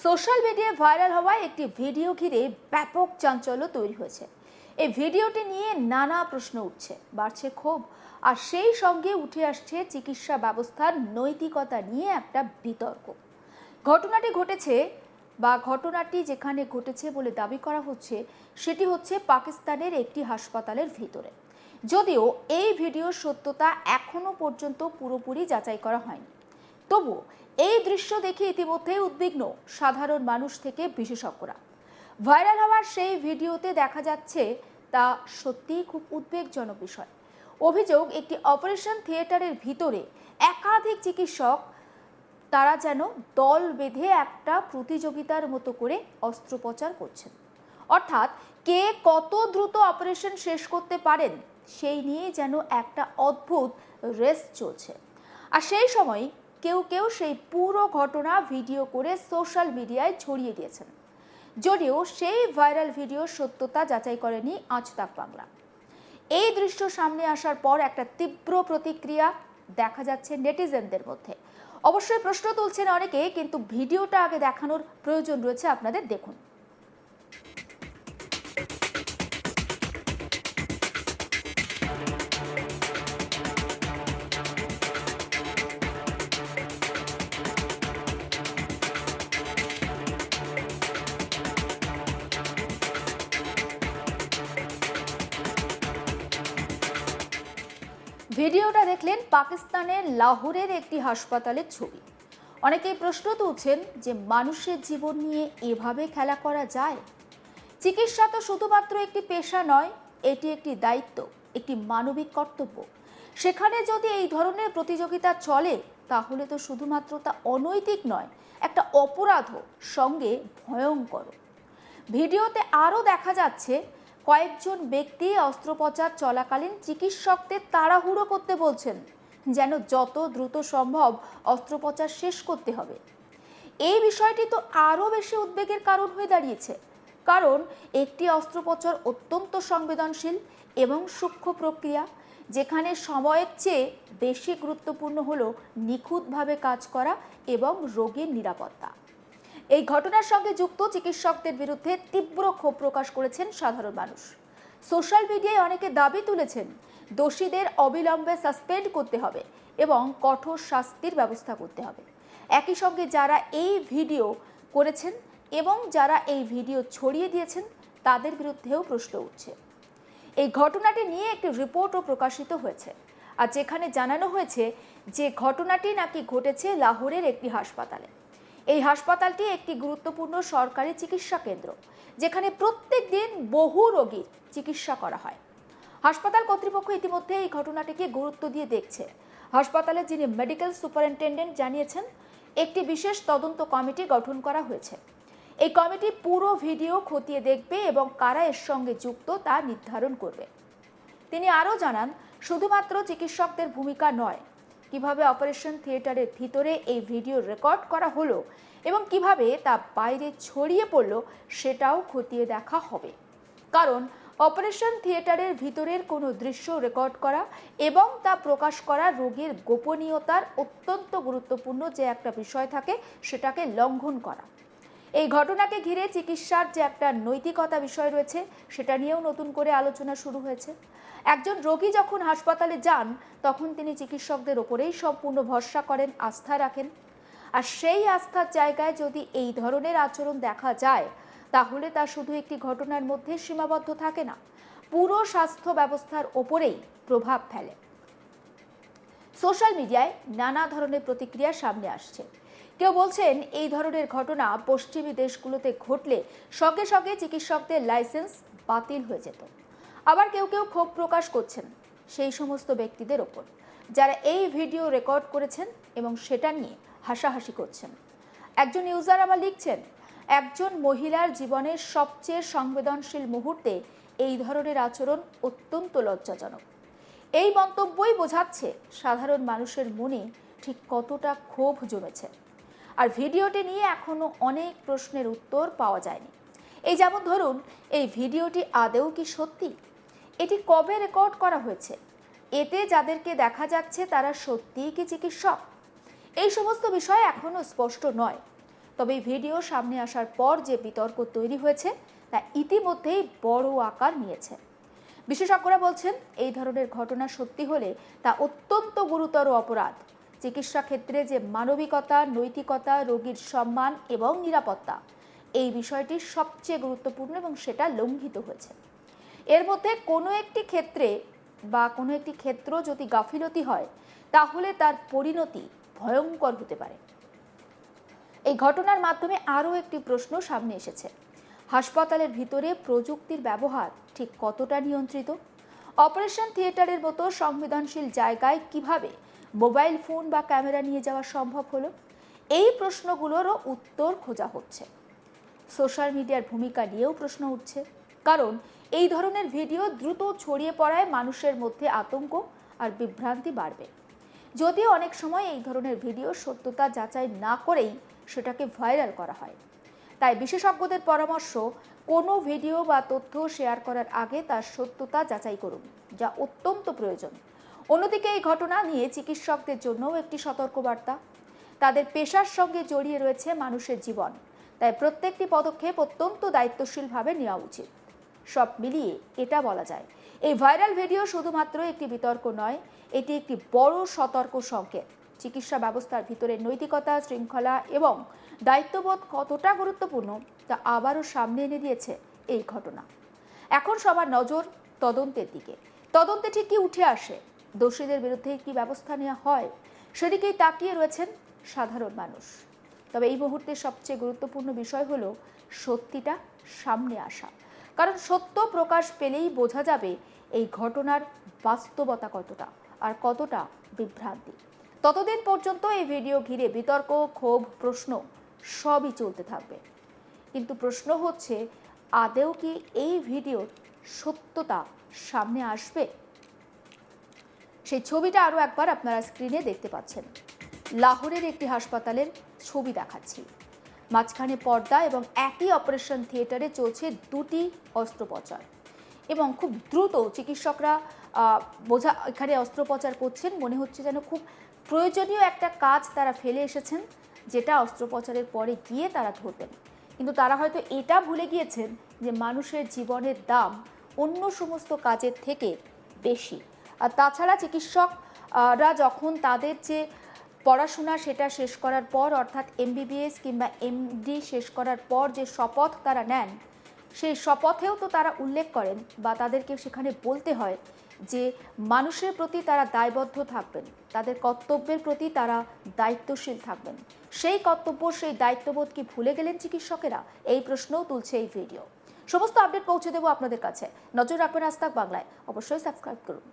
Social মিডিয়ায় viral হওয়া একটি ভিডিও ঘিরে ব্যাপক চাঞ্চল্য তৈরি হয়েছে। এই ভিডিওটি নিয়ে নানা প্রশ্ন উঠছে, বাড়ছে ক্ষোভ, আর সেই সঙ্গে উঠে আসছে চিকিৎসা ব্যবস্থার নৈতিকতা নিয়ে একটা বিতর্ক। ঘটনাটি যেখানে ঘটেছে বলে দাবি করা হচ্ছে সেটি হচ্ছে পাকিস্তানের একটি হাসপাতালের ভিতরে। যদিও এই ভিডিওর সত্যতা এখনো পর্যন্ত পুরোপুরি যাচাই করা হয়নি, তবুও এই দৃশ্য দেখে ইতিমধ্যেই উদ্বিগ্ন সাধারণ মানুষ থেকে বিশেষজ্ঞরা। ভাইরাল হওয়ার সেই ভিডিওতে দেখা যাচ্ছে তা সত্যিই খুব উদ্বেগজনক বিষয়। অভিযোগ, একটি অপারেশন থিয়েটারের ভিতরে একাধিক চিকিৎসক তারা যেন দল বেঁধে একটা প্রতিযোগিতার মতো করে অস্ত্রোপচার করছেন। অর্থাৎ কে কত দ্রুত অপারেশন শেষ করতে পারেন সেই নিয়ে যেন একটা অদ্ভুত রেস চলছে। আর সেই সময় কেউ সেই পুরো ঘটনা ভিডিও করে সোশ্যাল মিডিয়ায় ছড়িয়ে দিয়েছেন, যদিও সেই ভাইরাল ভিডিওর সত্যতা যাচাই করেনি আজ তাক বাংলা। এই দৃশ্য সামনে আসার পর একটা তীব্র প্রতিক্রিয়া দেখা যাচ্ছে নেটিজেনদের মধ্যে। অবশ্যই প্রশ্ন তুলছেন অনেকে, কিন্তু ভিডিওটা আগে দেখানোর প্রয়োজন রয়েছে আপনাদের। দেখুন। ভিডিওটা দেখলেন পাকিস্তানের লাহোরের একটি হাসপাতালের ছবি। অনেকেই প্রশ্ন তুলছেন যে মানুষের জীবন নিয়ে এভাবে খেলা করা যায়? চিকিৎসা তো শুধুমাত্র একটি পেশা নয়, এটি একটি দায়িত্ব, একটি মানবিক কর্তব্য। সেখানে যদি এই ধরনের প্রতিযোগিতা চলে তাহলে তো শুধুমাত্র তা অনৈতিক নয়, একটা অপরাধও, সঙ্গে ভয়ঙ্কর। ভিডিওতে আরও দেখা যাচ্ছে কয়েকজন ব্যক্তি অস্ত্রোপচার চলাকালীন চিকিৎসকদের তাড়াহুড়ো করতে বলছেন, যেন যত দ্রুত সম্ভব অস্ত্রোপচার শেষ করতে হবে। এই বিষয়টি তো আরও বেশি উদ্বেগের কারণ হয়ে দাঁড়িয়েছে, কারণ একটি অস্ত্রোপচার অত্যন্ত সংবেদনশীল এবং সূক্ষ্ম প্রক্রিয়া, যেখানে সময়ের চেয়ে বেশি গুরুত্বপূর্ণ হলো নিখুঁতভাবে কাজ করা এবং রোগীর নিরাপত্তা। এই ঘটনার সঙ্গে যুক্ত চিকিৎসকদের বিরুদ্ধে তীব্র ক্ষোভ প্রকাশ করেছেন সাধারণ মানুষ। সোশ্যাল মিডিয়ায় অনেকে দাবি তুলেছেন দোষীদের অবিলম্বে সাসপেন্ড করতে হবে এবং কঠোর শাস্তির ব্যবস্থা করতে হবে। একই সঙ্গে যারা এই ভিডিও করেছেন এবং যারা এই ভিডিও ছড়িয়ে দিয়েছেন তাদের বিরুদ্ধেও প্রশ্ন উঠছে। এই ঘটনাটি নিয়ে একটি রিপোর্টও প্রকাশিত হয়েছে, আর যেখানে জানানো হয়েছে যে ঘটনাটি নাকি ঘটেছে লাহোরের একটি হাসপাতালে। এই হাসপাতালটি একটি গুরুত্বপূর্ণ সরকারি চিকিৎসা কেন্দ্র, যেখানে প্রত্যেক দিন বহু রোগীর চিকিৎসা করা হয়। হাসপাতাল কর্তৃপক্ষ ইতিমধ্যে এই ঘটনাটিকে গুরুত্ব দিয়ে দেখছে। হাসপাতালের যিনি মেডিকেল সুপারিনটেন্ডেন্ট জানিয়েছেন একটি বিশেষ তদন্ত কমিটি গঠন করা হয়েছে। এই কমিটি পুরো ভিডিও খতিয়ে দেখবে এবং কারা এর সঙ্গে যুক্ত তা নির্ধারণ করবে। তিনি আরও জানান, শুধুমাত্র চিকিৎসকদের ভূমিকা নয়, কিভাবে অপারেশন থিয়েটারের ভিতরে এই ভিডিও রেকর্ড করা হলো এবং কিভাবে তা বাইরে ছড়িয়ে পড়লো সেটাও খতিয়ে দেখা হবে। কারণ অপারেশন থিয়েটারের ভিতরের কোনো দৃশ্য রেকর্ড করা এবং তা প্রকাশ করা রোগীর গোপনীয়তার অত্যন্ত গুরুত্বপূর্ণ যে একটা বিষয় থাকে, সেটাকে লঙ্ঘন করা। এই ঘটনাকে ঘিরে চিকিৎসার যে একটা নৈতিকতা বিষয় রয়েছে সেটা নিয়েও নতুন করে আলোচনা শুরু হয়েছে। একজন রোগী যখন হাসপাতালে যান তখন তিনি চিকিৎসকদের ওপরেই সম্পূর্ণ ভরসা করেন, আস্থা রাখেন। আর সেই আস্থার জায়গায় যদি এই ধরনের আচরণ দেখা যায় তাহলে তা শুধু একটি ঘটনার মধ্যে সীমাবদ্ধ থাকে না, পুরো স্বাস্থ্য ব্যবস্থার ওপরেই প্রভাব ফেলে। সোশ্যাল মিডিয়ায় নানা ধরনের প্রতিক্রিয়া সামনে আসছে। কেউ বলছেন এই ধরনের ঘটনা পশ্চিমী দেশগুলোতে ঘটলে সঙ্গে সঙ্গে চিকিৎসকদের লাইসেন্স বাতিল হয়ে যেত। আবার কেউ ক্ষোভ প্রকাশ করছেন সেই সমস্ত ব্যক্তিদের ওপর যারা এই ভিডিও রেকর্ড করেছেন এবং সেটা নিয়ে হাসাহাসি করছেন। একজন ইউজার আবার লিখছেন, একজন মহিলার জীবনের সবচেয়ে সংবেদনশীল মুহূর্তে এই ধরনের আচরণ অত্যন্ত লজ্জাজনক। এই মন্তব্যই বোঝাচ্ছে সাধারণ মানুষের মনে ঠিক কতটা ক্ষোভ জমেছে। আর ভিডিওটি নিয়ে এখনো অনেক প্রশ্নের উত্তর পাওয়া যায়নি। এই যেমন ধরুন, এই ভিডিওটি আদৌ কি সত্যি? এটি কবে রেকর্ড করা হয়েছে? এতে যাদেরকে দেখা যাচ্ছে তারা সত্যিই কি চিকিৎসক? এই সমস্ত বিষয় এখনো স্পষ্ট নয়। তবে এই ভিডিও সামনে আসার পর যে বিতর্ক তৈরি হয়েছে তা ইতিমধ্যেই বড় আকার নিয়েছে। বিশেষজ্ঞরা বলছেন, এই ধরনের ঘটনা সত্যি হলে তা অত্যন্ত গুরুতর অপরাধ। চিকিৎসা ক্ষেত্রে যে মানবিকতা, নৈতিকতা, রোগীর সম্মান এবং নিরাপত্তা, এই বিষয়টি সবচেয়ে গুরুত্বপূর্ণ এবং সেটা লঙ্ঘিত হয়েছে। এর মধ্যে কোনো একটি ক্ষেত্র যদি গাফিলতি হয় তাহলে তার পরিণতি ভয়ঙ্কর হতে পারে। এই ঘটনার মাধ্যমে আরও একটি প্রশ্ন সামনে এসেছে, হাসপাতালের ভিতরে প্রযুক্তির ব্যবহার ঠিক কতটা নিয়ন্ত্রিত? অপারেশন থিয়েটারের মতো সংবেদনশীল জায়গায় কিভাবে মোবাইল ফোন বা ক্যামেরা নিয়ে যাওয়া সম্ভব হলো? এই প্রশ্নগুলোরও উত্তর খোঁজা হচ্ছে। সোশ্যাল মিডিয়ার ভূমিকা নিয়েও প্রশ্ন উঠছে, কারণ এই ধরনের ভিডিও দ্রুত ছড়িয়ে পড়ায় মানুষের মধ্যে আতঙ্ক আর বিভ্রান্তি বাড়বে। যদিও অনেক সময় এই ধরনের ভিডিও সত্যতা যাচাই না করেই সেটাকে ভাইরাল করা হয়। তাই বিশেষজ্ঞদের পরামর্শ, কোনো ভিডিও বা তথ্য শেয়ার করার আগে তার সত্যতা যাচাই করুন, যা অত্যন্ত প্রয়োজন। অন্যদিকে এই ঘটনা নিয়ে চিকিৎসকদের জন্যও একটি সতর্কবার্তা। তাদের পেশার সঙ্গে জড়িয়ে রয়েছে মানুষের জীবন, তাই প্রত্যেকটি পদক্ষেপ অত্যন্ত দায়িত্বশীলভাবে নেওয়া উচিত। সব মিলিয়ে এটা বলা যায়, এই ভাইরাল ভিডিও শুধুমাত্র একটি বিতর্ক নয়, এটি একটি বড় সতর্ক সংকেত। চিকিৎসা ব্যবস্থার ভিতরে নৈতিকতা, শৃঙ্খলা এবং দায়িত্ববোধ কতটা গুরুত্বপূর্ণ তা আবারও সামনে এনে দিয়েছে এই ঘটনা। এখন সবার নজর তদন্তের দিকে। তদন্তে ঠিক কি উঠে আসে, দোষীদের বিরুদ্ধে কি ব্যবস্থা নেওয়া হয়, সেদিকেই তাকিয়ে রয়েছেন সাধারণ মানুষ। তবে এই মুহূর্তে সবচেয়ে গুরুত্বপূর্ণ বিষয় হলো সত্যিটা সামনে আসা, কারণ সত্য প্রকাশ পেলেই বোঝা যাবে এই ঘটনার বাস্তবতা কতটা আর কতটা বিভ্রান্তি। ততদিন পর্যন্ত এই ভিডিও ঘিরে বিতর্ক, ক্ষোভ, প্রশ্ন সবই চলতে থাকবে। কিন্তু প্রশ্ন হচ্ছে, আদেও কি এই ভিডিওর সত্যতা সামনে আসবে? সেই ছবিটা আরও একবার আপনারা স্ক্রিনে দেখতে পাচ্ছেন। লাহোরের একটি হাসপাতালের ছবি দেখাচ্ছি। মাঝখানে পর্দা এবং একই অপারেশন থিয়েটারে চলছে দুটি অস্ত্রোপচার এবং খুব দ্রুত চিকিৎসকরা এখানে অস্ত্রোপচার করছেন। মনে হচ্ছে যেন খুব প্রয়োজনীয় একটা কাজ তারা ফেলে এসেছেন, যেটা অস্ত্রোপচারের পরে গিয়ে তারা ধরবেন। কিন্তু তারা হয়তো এটা ভুলে গিয়েছেন যে মানুষের জীবনের দাম অন্য সমস্ত কাজের থেকে বেশি। আর তাছাড়া চিকিৎসকরা যখন তাদের যে পড়াশোনা সেটা শেষ করার পর, অর্থাৎ এমবিবিএস কিংবা এমডি শেষ করার পর যে শপথ তারা নেন, সেই শপথেও তো তারা উল্লেখ করেন বা তাদেরকে সেখানে বলতে হয় যে মানুষের প্রতি তারা দায়বদ্ধ থাকবেন, তাদের কর্তব্যের প্রতি তারা দায়িত্বশীল থাকবেন। সেই কর্তব্য, সেই দায়িত্ববোধ কি ভুলে গেলেন চিকিৎসকেরা? এই প্রশ্নও তুলছে এই ভিডিও। সমস্ত আপডেট পৌঁছে দেবো আপনাদের কাছে। নজর রাখবেন আজ তাক বাংলায়, অবশ্যই সাবস্ক্রাইব করুন।